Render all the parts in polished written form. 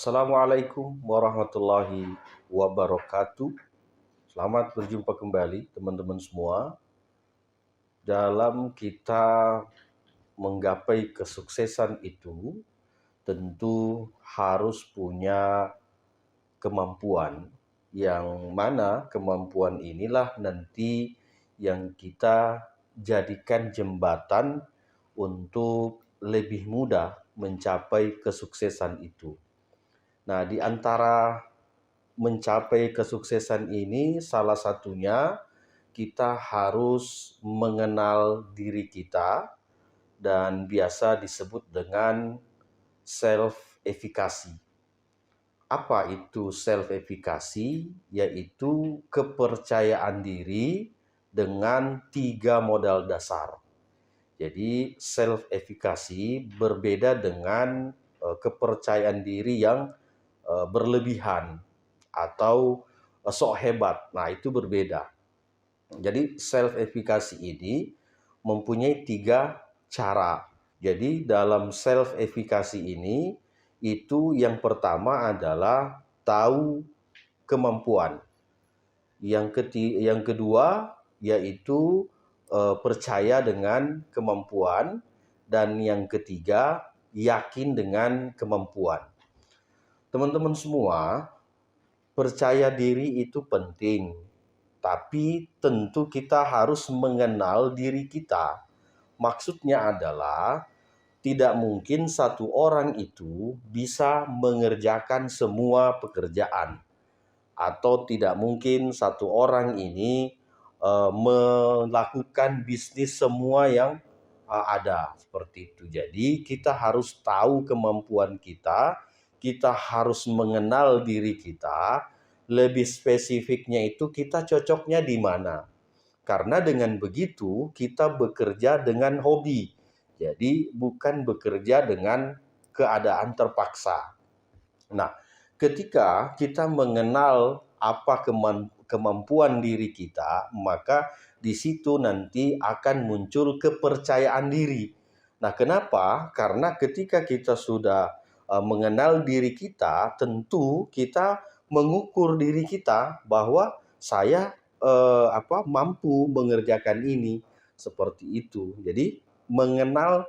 Assalamualaikum warahmatullahi wabarakatuh. Selamat berjumpa kembali teman-teman semua. Dalam kita menggapai kesuksesan itu, tentu harus punya kemampuan. Yang mana kemampuan inilah nanti yang kita jadikan jembatan untuk lebih mudah mencapai kesuksesan itu. Nah, di antara mencapai kesuksesan ini salah satunya kita harus mengenal diri kita dan biasa disebut dengan self efficacy. Apa itu self efficacy? Yaitu kepercayaan diri dengan 3 modal dasar. Jadi self efficacy berbeda dengan kepercayaan diri yang berlebihan atau sok hebat. Nah, itu berbeda. Jadi self efficacy ini mempunyai 3 cara. Jadi dalam self efficacy ini itu yang pertama adalah tahu kemampuan. Yang kedua yaitu percaya dengan kemampuan, dan yang ketiga yakin dengan kemampuan. Teman-teman semua, percaya diri itu penting, tapi tentu kita harus mengenal diri kita. Maksudnya adalah tidak mungkin satu orang itu bisa mengerjakan semua pekerjaan, atau tidak mungkin satu orang ini melakukan bisnis semua yang ada seperti itu. Jadi kita harus tahu kemampuan kita harus mengenal diri kita, lebih spesifiknya itu kita cocoknya di mana. Karena dengan begitu kita bekerja dengan hobi. Jadi bukan bekerja dengan keadaan terpaksa. Nah, ketika kita mengenal apa kemampuan diri kita, maka di situ nanti akan muncul kepercayaan diri. Nah, kenapa? Karena ketika kita sudah mengenal diri kita, tentu kita mengukur diri kita bahwa saya mampu mengerjakan ini, seperti itu. Jadi mengenal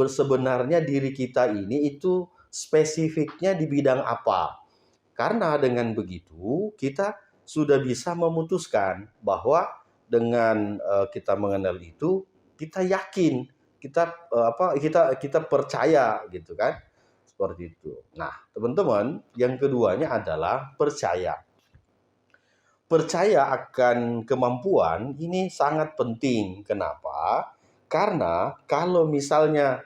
sebenarnya diri kita ini itu spesifiknya di bidang apa. Karena dengan begitu kita sudah bisa memutuskan bahwa dengan kita mengenal itu, kita yakin, kita percaya gitu kan. Seperti itu. Nah, teman-teman, yang keduanya adalah percaya. Percaya akan kemampuan ini sangat penting. Kenapa? Karena kalau misalnya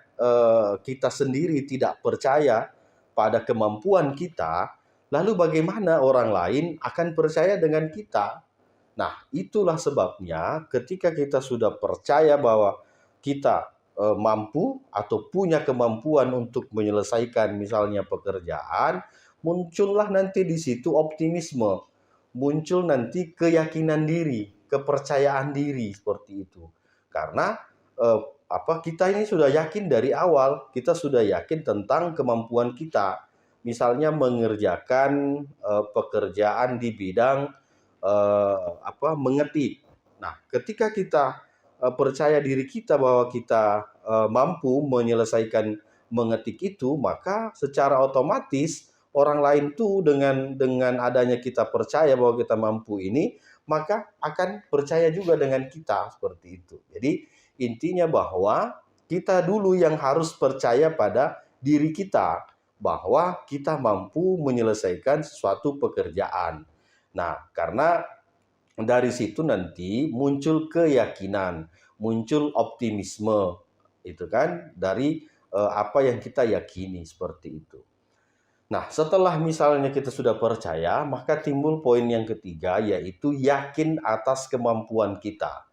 kita sendiri tidak percaya pada kemampuan kita, lalu bagaimana orang lain akan percaya dengan kita? Nah, itulah sebabnya ketika kita sudah percaya bahwa kita mampu atau punya kemampuan untuk menyelesaikan misalnya pekerjaan, muncullah nanti di situ optimisme, muncul nanti keyakinan diri, kepercayaan diri seperti itu. Karena kita ini sudah yakin dari awal, kita sudah yakin tentang kemampuan kita. Misalnya mengerjakan pekerjaan di bidang mengetik. Nah, ketika kita percaya diri kita bahwa kita mampu menyelesaikan mengetik itu, maka secara otomatis orang lain tuh dengan adanya kita percaya bahwa kita mampu ini, maka akan percaya juga dengan kita seperti itu. Jadi intinya bahwa kita dulu yang harus percaya pada diri kita bahwa kita mampu menyelesaikan suatu pekerjaan. Nah, karena dari situ nanti muncul keyakinan, muncul optimisme, itu kan dari apa yang kita yakini seperti itu. Nah, setelah misalnya kita sudah percaya, maka timbul poin yang ketiga, yaitu yakin atas kemampuan kita.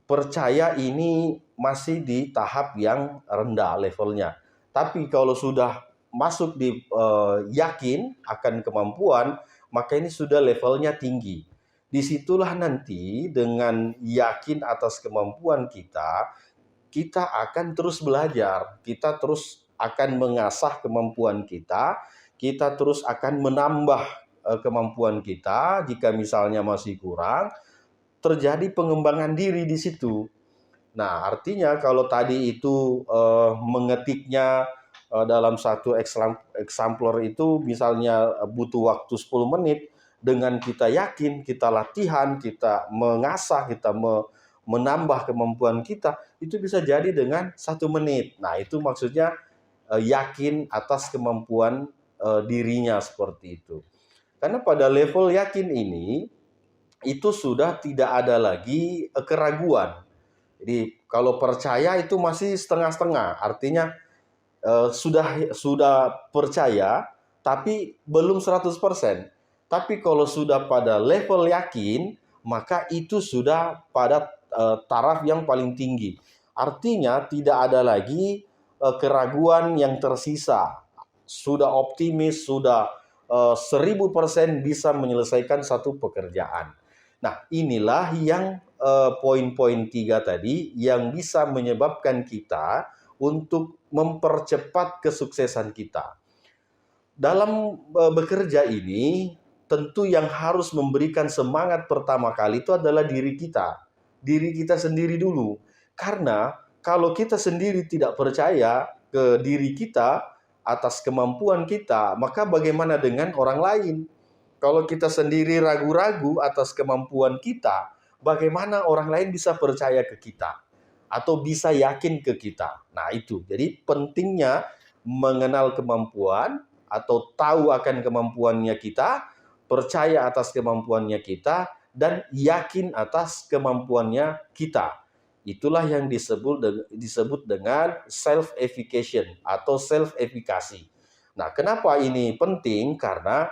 Percaya ini masih di tahap yang rendah levelnya. Tapi kalau sudah masuk di yakin akan kemampuan, maka ini sudah levelnya tinggi. Disitulah nanti dengan yakin atas kemampuan kita, kita akan terus belajar, kita terus akan mengasah kemampuan kita, kita terus akan menambah kemampuan kita. Jika misalnya masih kurang, terjadi pengembangan diri di situ. Nah, artinya kalau tadi itu mengetiknya dalam satu exemplar itu misalnya butuh waktu 10 menit, dengan kita yakin, kita latihan, kita mengasah, kita menambah kemampuan kita, itu bisa jadi dengan 1 menit. Nah, itu maksudnya yakin atas kemampuan dirinya seperti itu. Karena pada level yakin ini, itu sudah tidak ada lagi keraguan. Jadi kalau percaya itu masih setengah-setengah, artinya sudah percaya tapi belum 100%. Tapi kalau sudah pada level yakin, maka itu sudah pada taraf yang paling tinggi. Artinya tidak ada lagi keraguan yang tersisa. Sudah optimis, sudah 1000% bisa menyelesaikan satu pekerjaan. Nah, inilah yang poin-poin 3 tadi yang bisa menyebabkan kita untuk mempercepat kesuksesan kita. Dalam bekerja ini, tentu yang harus memberikan semangat pertama kali itu adalah diri kita. Diri kita sendiri dulu. Karena kalau kita sendiri tidak percaya ke diri kita atas kemampuan kita, maka bagaimana dengan orang lain? Kalau kita sendiri ragu-ragu atas kemampuan kita, bagaimana orang lain bisa percaya ke kita? Atau bisa yakin ke kita? Nah itu, jadi pentingnya mengenal kemampuan atau tahu akan kemampuannya kita, percaya atas kemampuannya kita, dan yakin atas kemampuannya kita. Itulah yang disebut dengan self-effication atau self-efficacy. Nah, kenapa ini penting? Karena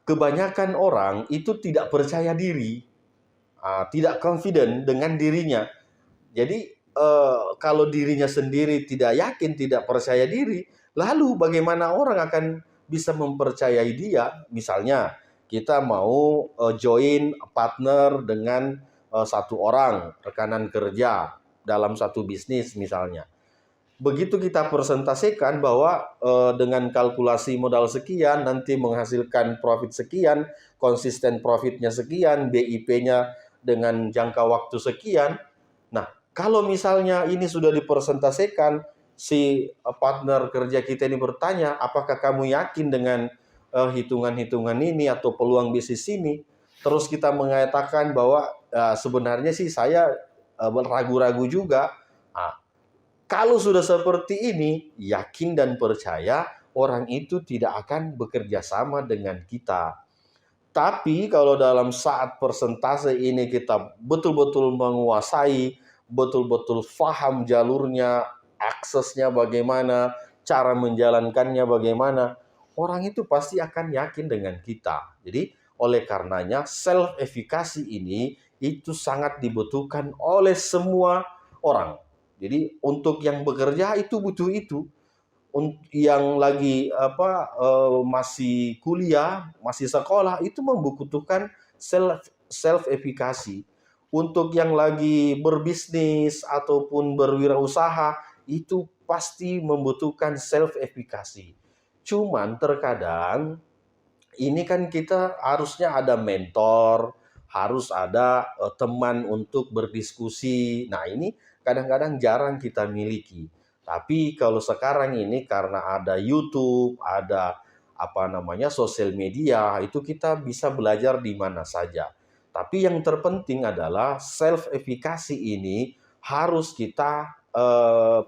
kebanyakan orang itu tidak percaya diri, tidak confident dengan dirinya. Jadi kalau dirinya sendiri tidak yakin, tidak percaya diri, lalu bagaimana orang akan bisa mempercayai dia? Misalnya kita mau join partner dengan satu orang, rekanan kerja dalam satu bisnis misalnya. Begitu kita presentasikan bahwa dengan kalkulasi modal sekian, nanti menghasilkan profit sekian, konsisten profitnya sekian, BIP-nya dengan jangka waktu sekian. Nah, kalau misalnya ini sudah dipresentasikan, si partner kerja kita ini bertanya, apakah kamu yakin dengan hitungan-hitungan ini atau peluang bisnis ini? Terus kita mengatakan bahwa sebenarnya sih saya ragu-ragu juga. Nah, kalau sudah seperti ini, yakin dan percaya orang itu tidak akan bekerja sama dengan kita. Tapi kalau dalam saat persentase ini kita betul-betul menguasai, betul-betul paham jalurnya, aksesnya bagaimana, cara menjalankannya bagaimana, orang itu pasti akan yakin dengan kita. Jadi oleh karenanya self-efficacy ini itu sangat dibutuhkan oleh semua orang. Jadi untuk yang bekerja itu butuh itu. Yang lagi masih kuliah, masih sekolah itu membutuhkan self-efficacy. Untuk yang lagi berbisnis ataupun berwirausaha itu pasti membutuhkan self-efficacy. Cuman terkadang ini kan kita harusnya ada mentor, harus ada teman untuk berdiskusi. Nah, ini kadang-kadang jarang kita miliki. Tapi kalau sekarang ini karena ada YouTube, ada sosial media, itu kita bisa belajar di mana saja. Tapi yang terpenting adalah self-efficacy ini harus kita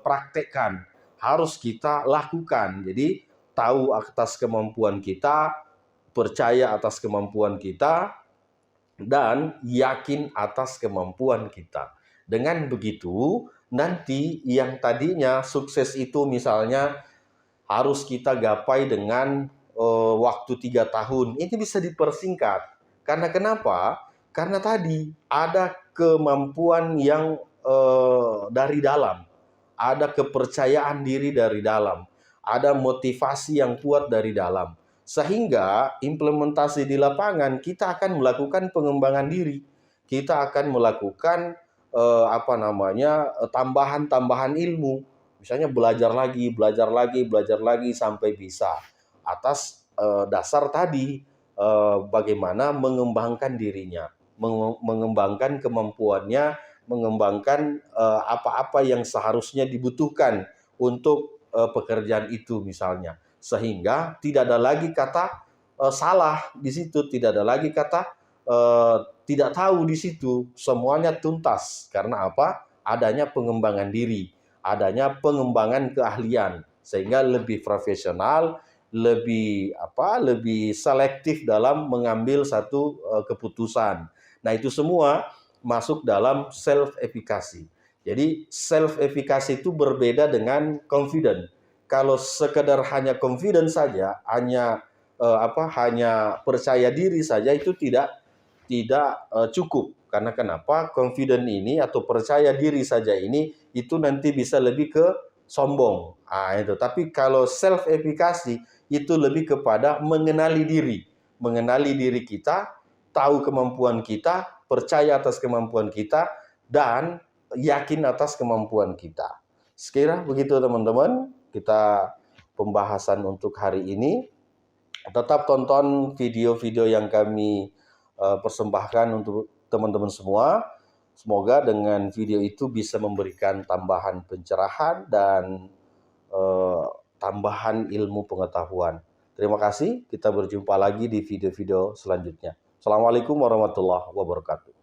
praktekkan, harus kita lakukan. Jadi tahu atas kemampuan kita, percaya atas kemampuan kita, dan yakin atas kemampuan kita. Dengan begitu, nanti yang tadinya sukses itu misalnya harus kita gapai dengan waktu 3 tahun, ini bisa dipersingkat. Karena kenapa? Karena tadi ada kemampuan yang dari dalam, ada kepercayaan diri dari dalam, ada motivasi yang kuat dari dalam. Sehingga implementasi di lapangan kita akan melakukan pengembangan diri. Kita akan melakukan tambahan-tambahan ilmu. Misalnya belajar lagi, belajar lagi sampai bisa. Atas dasar tadi, bagaimana mengembangkan dirinya, mengembangkan kemampuannya, mengembangkan apa-apa yang seharusnya dibutuhkan untuk pekerjaan itu misalnya. Sehingga tidak ada lagi kata salah di situ, tidak ada lagi kata tidak tahu di situ. Semuanya tuntas. Karena apa? Adanya pengembangan diri, adanya pengembangan keahlian, sehingga lebih profesional, lebih selektif dalam mengambil satu keputusan. Nah, itu semua masuk dalam self efficacy. Jadi self efficacy itu berbeda dengan confident. Kalau sekedar hanya confident saja, hanya percaya diri saja, itu tidak cukup. Karena kenapa? Confident ini atau percaya diri saja ini itu nanti bisa lebih ke sombong. Itu. Tapi kalau self efficacy itu lebih kepada mengenali diri kita, tahu kemampuan kita, percaya atas kemampuan kita, dan yakin atas kemampuan kita. Sekira begitu teman-teman, kita pembahasan untuk hari ini. Tetap tonton video-video yang kami persembahkan untuk teman-teman semua. Semoga dengan video itu bisa memberikan tambahan pencerahan dan tambahan ilmu pengetahuan. Terima kasih, kita berjumpa lagi di video-video selanjutnya. Assalamualaikum warahmatullahi wabarakatuh.